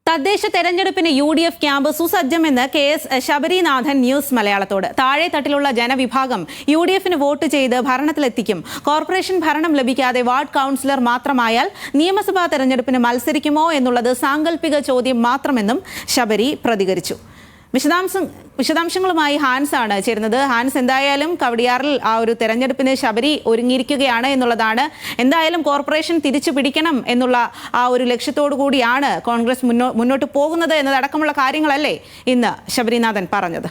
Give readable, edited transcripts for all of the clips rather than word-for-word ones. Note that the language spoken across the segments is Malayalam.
തദ്ദേശ തെരഞ്ഞെടുപ്പിന് UDF ക്യാമ്പ് സുസജ്ജമെന്ന് KS ശബരിനാഥൻ ന്യൂസ് മലയാളത്തോട്. താഴെ തട്ടിലുള്ള ജനവിഭാഗം UDFന് വോട്ട് ചെയ്ത് ഭരണത്തിലെത്തിക്കും. കോർപ്പറേഷൻ ഭരണം ലഭിക്കാതെ വാർഡ് കൗൺസിലർ മാത്രമായാൽ നിയമസഭാ തെരഞ്ഞെടുപ്പിന് മത്സരിക്കുമോ എന്നുള്ളത് സാങ്കല്പിക ചോദ്യം മാത്രമെന്നും ശബരി പ്രതികരിച്ചു. വിശദാംശങ്ങളുമായി ഹാൻസ് ആണ് ചേരുന്നത്. ഹാൻസ്, എന്തായാലും കവടിയാറിൽ ആ ഒരു തെരഞ്ഞെടുപ്പിന് ശബരി ഒരുങ്ങിയിരിക്കുകയാണ് എന്നുള്ളതാണ്. എന്തായാലും കോർപ്പറേഷൻ തിരിച്ചു പിടിക്കണം എന്നുള്ള ആ ഒരു ലക്ഷ്യത്തോടു കൂടിയാണ് കോൺഗ്രസ് മുന്നോട്ട് പോകുന്നത് എന്നതടക്കമുള്ള കാര്യങ്ങളല്ലേ ഇന്ന് ശബരിനാഥൻ പറഞ്ഞത്.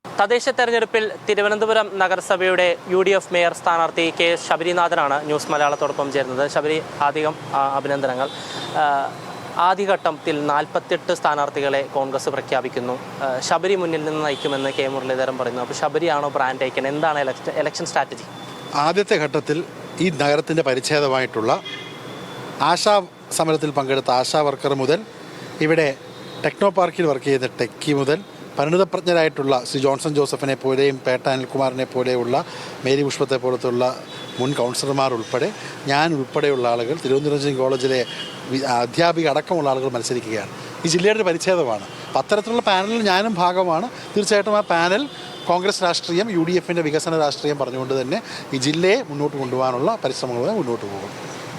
തദ്ദേശ തെരഞ്ഞെടുപ്പിൽ തിരുവനന്തപുരം നഗരസഭയുടെ UDF മേയർ സ്ഥാനാർത്ഥി KS ശബരിനാഥനാണ് ന്യൂസ് മലയാളത്തോടൊപ്പം ചേരുന്നത്. ശബരി, അധികം അഭിനന്ദനങ്ങൾ. ആദ്യഘട്ടത്തിൽ 48 സ്ഥാനാർത്ഥികളെ കോൺഗ്രസ് പ്രഖ്യാപിക്കുന്നു. ശബരി മുന്നിൽ നിന്ന് നയിക്കുമെന്ന് K മുരളീധരൻ പറയുന്നു. അപ്പോൾ ശബരിയാണോ ബ്രാൻഡ് ഐക്കൺ? എന്താണ് ഇലക്ഷൻ സ്ട്രാറ്റജി? ആദ്യത്തെ ഘട്ടത്തിൽ ഈ നഗരത്തിൻ്റെ പരിച്ഛേദമായിട്ടുള്ള ആശാ സമരത്തിൽ പങ്കെടുത്ത ആശാ വർക്കർ മുതൽ ഇവിടെ ടെക്നോ പാർക്കിൽ വർക്ക് ചെയ്ത ടെക്കി മുതൽ പരിണിതപ്രജ്ഞരായിട്ടുള്ള ശ്രീ ജോൺസൺ ജോസഫിനെ പോലെയും പേട്ട അനിൽകുമാറിനെ പോലെയുള്ള മേരി പുഷ്പത്തെ പോലത്തുള്ള മുൻ കൗൺസിലർമാർ ഉൾപ്പെടെ ഞാൻ ഉൾപ്പെടെയുള്ള ആളുകൾ തിരുവനന്തപുരം കോളേജിലെ അധ്യാപിക അടക്കമുള്ള ആളുകൾ മത്സരിക്കുകയാണ്. ഈ ജില്ലയുടെ ഒരു പരിച്ഛേദമാണ്. അപ്പം അത്തരത്തിലുള്ള പാനലിൽ ഞാനും ഭാഗമാണ്. തീർച്ചയായിട്ടും ആ പാനൽ കോൺഗ്രസ് രാഷ്ട്രീയം, UDFൻ്റെ വികസന രാഷ്ട്രീയം പറഞ്ഞുകൊണ്ട് തന്നെ ഈ ജില്ലയെ മുന്നോട്ട് കൊണ്ടുപോകാനുള്ള പരിശ്രമങ്ങളുമായി മുന്നോട്ട് പോകും.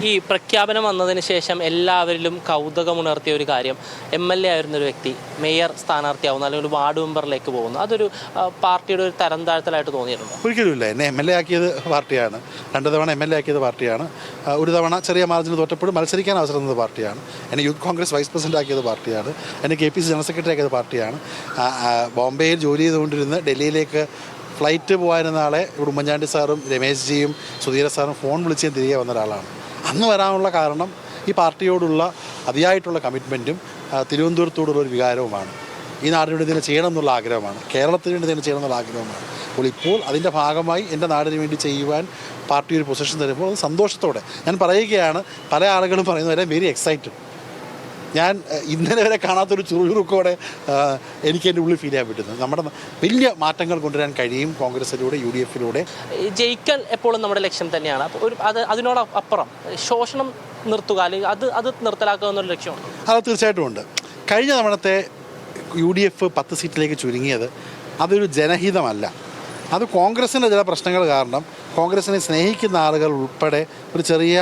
ഈ പ്രഖ്യാപനം വന്നതിന് ശേഷം എല്ലാവരിലും കൗതുകമുണർത്തിയ ഒരു കാര്യം, MLA ആയിരുന്നൊരു വ്യക്തി മേയർ സ്ഥാനാർത്ഥിയാവുന്നു, അല്ലെങ്കിൽ ഒരു വാർഡ് മെമ്പറിലേക്ക് പോകുന്നു. അതൊരു പാർട്ടിയുടെ ഒരു തരം താഴ്ത്തലായിട്ട് തോന്നിയിട്ടുണ്ട്? ഒരിക്കലുമില്ല. എന്നെ MLA ആക്കിയത് പാർട്ടിയാണ്. 2 തവണ MLA ആക്കിയത് പാർട്ടിയാണ്. ഒരു തവണ ചെറിയ മാർജിന് തോറ്റപ്പോഴും മത്സരിക്കാൻ അവസരം തന്നത് പാർട്ടിയാണ്. എന്നെ യൂത്ത് കോൺഗ്രസ് വൈസ് പ്രസിഡന്റ് ആക്കിയത് പാർട്ടിയാണ്. എന്നെ KPC ജനറൽ സെക്രട്ടറി ആക്കിയത് പാർട്ടിയാണ്. ബോംബെയിൽ ജോലി ചെയ്തുകൊണ്ടിരുന്ന് ഡൽഹിയിലേക്ക് ഫ്ലൈറ്റ് പോകാനിരുന്ന ആളെ ഇവിടെ ഉമ്മൻചാണ്ടി സാറും രമേശ് ജിയും സുധീര സാറും ഫോൺ വിളിച്ച് തിരികെ വന്ന ഒരാളാണ്. അന്ന് വരാനുള്ള കാരണം ഈ പാർട്ടിയോടുള്ള അതിയായിട്ടുള്ള കമ്മിറ്റ്മെൻറ്റും തിരുവനന്തപുരത്തോടുള്ള ഒരു വികാരവുമാണ്. ഈ നാടിന് വേണ്ടി ഇതിനെ ചെയ്യണം എന്നുള്ള ആഗ്രഹമാണ്. കേരളത്തിന് വേണ്ടി ഇതിനെ ചെയ്യണം എന്നുള്ള ആഗ്രഹമാണ്. അപ്പോൾ ഇപ്പോൾ അതിൻ്റെ ഭാഗമായി എൻ്റെ നാടിന് വേണ്ടി ചെയ്യുവാൻ പാർട്ടി ഒരു പൊസിഷൻ തരുമ്പോൾ അത് സന്തോഷത്തോടെ ഞാൻ പറയുകയാണ്. പല ആളുകളും പറയുന്നവരെ വെരി എക്സൈറ്റഡ്. ഞാൻ ഇന്നലെ വരെ കാണാത്തൊരു ചുറുചുറുക്കോടെ എനിക്ക് എൻ്റെ ഉള്ളിൽ ഫീൽ ചെയ്യാൻ പറ്റുന്നത്. നമ്മുടെ വലിയ മാറ്റങ്ങൾ കൊണ്ടുവരാൻ കഴിയും കോൺഗ്രസിലൂടെ, UDFിലൂടെ. ജയിക്കൽ എപ്പോഴും നമ്മുടെ ലക്ഷ്യം തന്നെയാണ്. അപ്പോൾ അതിനോടപ്പുറം ശോഷണം നിർത്തുക, അല്ലെങ്കിൽ അത് നിർത്തലാക്കുക എന്നൊരു ലക്ഷ്യമാണ്. അത് തീർച്ചയായിട്ടും ഉണ്ട്. കഴിഞ്ഞ തവണത്തെ UDF 10 സീറ്റിലേക്ക് ചുരുങ്ങിയത് അതൊരു ജനഹിതമല്ല. അത് കോൺഗ്രസിൻ്റെ ചില പ്രശ്നങ്ങൾ കാരണം കോൺഗ്രസിനെ സ്നേഹിക്കുന്ന ആളുകൾ ഉൾപ്പെടെ ഒരു ചെറിയ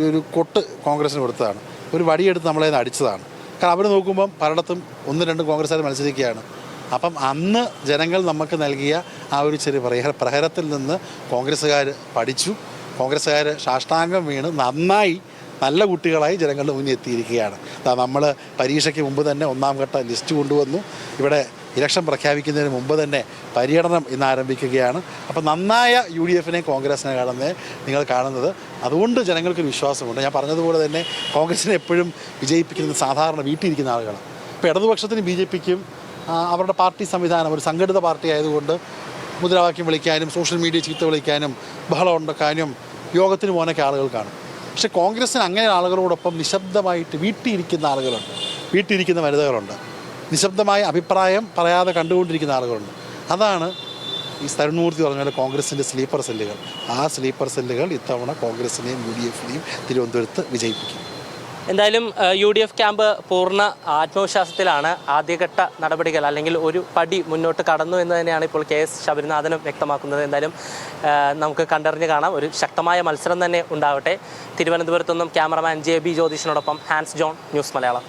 ഒരു കൊട്ട് കോൺഗ്രസിന് കൊടുത്തതാണ്. ഒരു വടിയെടുത്ത് നമ്മളെ അടിച്ചതാണ്. കാരണം അവർ നോക്കുമ്പം പലയിടത്തും 1-2 കോൺഗ്രസ്സുകാർ മത്സരിക്കുകയാണ്. അപ്പം അന്ന് ജനങ്ങൾ നമുക്ക് നൽകിയ ആ ഒരു ചെറിയ പ്രഹരത്തിൽ നിന്ന് കോൺഗ്രസ്സുകാർ പഠിച്ചു. കോൺഗ്രസ്സുകാർ സാഷ്ടാംഗം വീണ് നന്നായി നല്ല കുട്ടികളായി ജനങ്ങളുടെ മുന്നിൽ എത്തിയിരിക്കുകയാണ്. നമ്മൾ പരീക്ഷയ്ക്ക് മുമ്പ് തന്നെ 1ാം ഘട്ട ലിസ്റ്റ് കൊണ്ടുവന്നു. ഇവിടെ ഇലക്ഷൻ പ്രഖ്യാപിക്കുന്നതിന് മുമ്പ് തന്നെ പര്യടനം ഇന്ന് ആരംഭിക്കുകയാണ്. അപ്പോൾ നന്നായ UDFനെ കോൺഗ്രസിനെ നിങ്ങൾ കാണുന്നത്. അതുകൊണ്ട് ജനങ്ങൾക്കൊരു വിശ്വാസമുണ്ട്. ഞാൻ പറഞ്ഞതുപോലെ തന്നെ കോൺഗ്രസിനെ എപ്പോഴും വിജയിപ്പിക്കുന്നത് സാധാരണ വീട്ടിലിരിക്കുന്ന ആളുകളാണ്. ഇപ്പോൾ ഇടതുപക്ഷത്തിന് BJPക്കും അവരുടെ പാർട്ടി സംവിധാനം ഒരു സംഘടിത പാർട്ടി ആയതുകൊണ്ട് മുദ്രാവാക്യം വിളിക്കാനും സോഷ്യൽ മീഡിയ ചീത്ത വിളിക്കാനും ബഹളം ഉണ്ടാക്കാനും യോഗത്തിന് പോകാനൊക്കെ ആളുകൾ കാണും. പക്ഷേ കോൺഗ്രസിന് അങ്ങനെ ആളുകളോടൊപ്പം നിശബ്ദമായിട്ട് വീട്ടിലിരിക്കുന്ന ആളുകളുണ്ട്, വീട്ടിലിരിക്കുന്ന വനിതകളുണ്ട്, നിശബ്ദമായ അഭിപ്രായം പറയാതെ കണ്ടുകൊണ്ടിരിക്കുന്ന ആളുകളുണ്ട്. അതാണ് ഈ തരുൺമൂർത്തി പറഞ്ഞ പോലെ കോൺഗ്രസിൻ്റെ സ്ലീപ്പർ സെല്ലുകൾ. ആ സ്ലീപ്പർ സെല്ലുകൾ ഇത്തവണ കോൺഗ്രസിനെയും UDFിനെയും തിരുവനന്തപുരത്ത് വിജയിപ്പിക്കും. എന്തായാലും UDF ക്യാമ്പ് പൂർണ്ണ ആത്മവിശ്വാസത്തിലാണ്. ആദ്യഘട്ട നടപടികൾ, അല്ലെങ്കിൽ ഒരു പടി മുന്നോട്ട് കടന്നു എന്ന് തന്നെയാണ് ഇപ്പോൾ KS ശബരിനാഥനും വ്യക്തമാക്കുന്നത്. എന്തായാലും നമുക്ക് കണ്ടറിഞ്ഞ് കാണാം. ഒരു ശക്തമായ മത്സരം തന്നെ ഉണ്ടാവട്ടെ. തിരുവനന്തപുരത്തുനിന്നും ക്യാമറമാൻ JB ജ്യോതിഷിനോടൊപ്പം ഹാൻസ് ജോൺ, ന്യൂസ് മലയാളം.